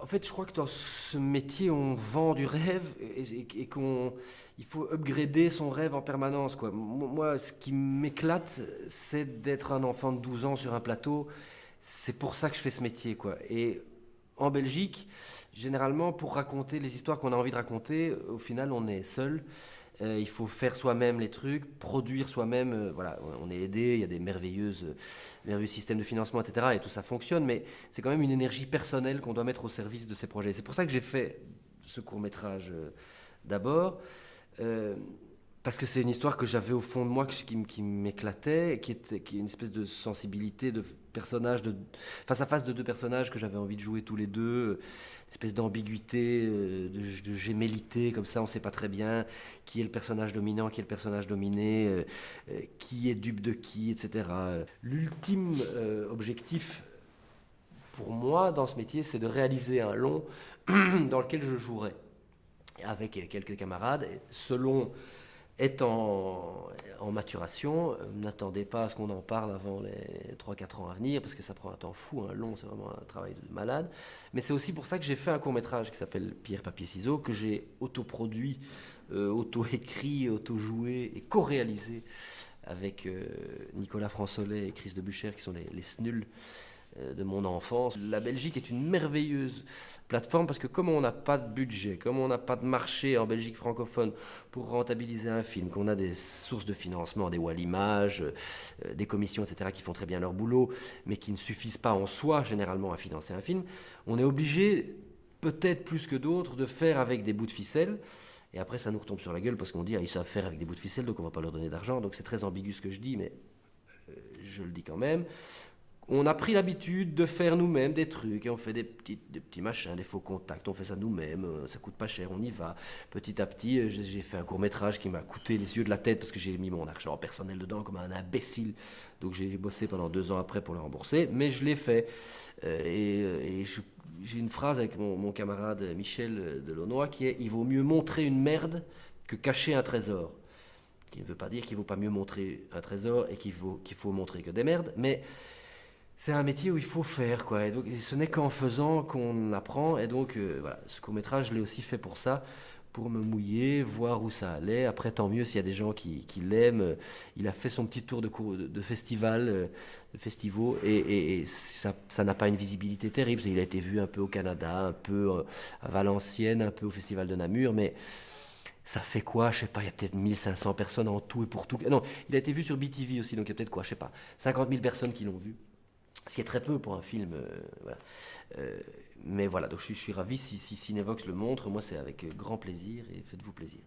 En fait, je crois que dans ce métier, on vend du rêve et il faut upgrader son rêve en permanence, quoi. Moi, ce qui m'éclate, c'est d'être un enfant de 12 ans sur un plateau. C'est pour ça que je fais ce métier, quoi. Et en Belgique, généralement, pour raconter les histoires qu'on a envie de raconter, au final, on est seul. Il faut faire soi-même les trucs, produire soi-même. Voilà, on est aidé, il y a des merveilleux systèmes de financement, etc. Et tout ça fonctionne, mais c'est quand même une énergie personnelle qu'on doit mettre au service de ces projets. C'est pour ça que j'ai fait ce court métrage d'abord. Euh, Parce que c'est une histoire que j'avais au fond de moi qui m'éclatait, qui est une espèce de sensibilité de personnage, face à face de deux personnages que j'avais envie de jouer tous les deux, une espèce d'ambiguïté, de gémellité, comme ça on ne sait pas très bien qui est le personnage dominant, qui est le personnage dominé, qui est dupe de qui, etc. L'ultime objectif pour moi dans ce métier, c'est de réaliser un long dans lequel je jouerai avec quelques camarades, selon est en maturation. N'attendez pas à ce qu'on en parle avant les 3-4 ans à venir, parce que ça prend un temps fou, un long, c'est vraiment un travail de malade. Mais c'est aussi pour ça que j'ai fait un court-métrage qui s'appelle Pierre, Papier, Ciseaux, que j'ai autoproduit, auto-écrit, auto-joué et co-réalisé avec Nicolas Fransolet et Chris Debuchère, qui sont les snuls de mon enfance. La Belgique est une merveilleuse plateforme parce que comme on n'a pas de budget, comme on n'a pas de marché en Belgique francophone pour rentabiliser un film, qu'on a des sources de financement, des Wallimages, des commissions, etc., qui font très bien leur boulot, mais qui ne suffisent pas en soi généralement à financer un film, on est obligé, peut-être plus que d'autres, de faire avec des bouts de ficelle. Et après, ça nous retombe sur la gueule parce qu'on dit, ah, ils savent faire avec des bouts de ficelle, donc on ne va pas leur donner d'argent. Donc c'est très ambigu ce que je dis, mais je le dis quand même. On a pris l'habitude de faire nous-mêmes des trucs et on fait des petits machins, des faux contacts, on fait ça nous-mêmes, ça coûte pas cher, on y va. Petit à petit, j'ai fait un court-métrage qui m'a coûté les yeux de la tête parce que j'ai mis mon argent personnel dedans comme un imbécile. Donc j'ai bossé pendant 2 ans après pour le rembourser, mais je l'ai fait. J'ai une phrase avec mon camarade Michel Delaunoy qui est « Il vaut mieux montrer une merde que cacher un trésor ». Qui ne veut pas dire qu'il ne vaut pas mieux montrer un trésor et qu'il faut montrer que des merdes, mais c'est un métier où il faut faire, quoi. Et donc, ce n'est qu'en faisant qu'on apprend. Et donc, voilà, ce court-métrage, je l'ai aussi fait pour ça, pour me mouiller, voir où ça allait. Après, tant mieux s'il y a des gens qui l'aiment. Il a fait son petit tour de festival, de festivals, et ça n'a pas une visibilité terrible. Il a été vu un peu au Canada, un peu à Valenciennes, un peu au Festival de Namur, mais ça fait quoi? Je sais pas, il y a peut-être 1500 personnes en tout et pour tout. Non, il a été vu sur BTV aussi, donc il y a peut-être quoi, je sais pas, 50 000 personnes qui l'ont vu. Ce qui est très peu pour un film. Voilà. Mais voilà, donc je suis ravi si Cinevox le montre. Moi, c'est avec grand plaisir et faites-vous plaisir.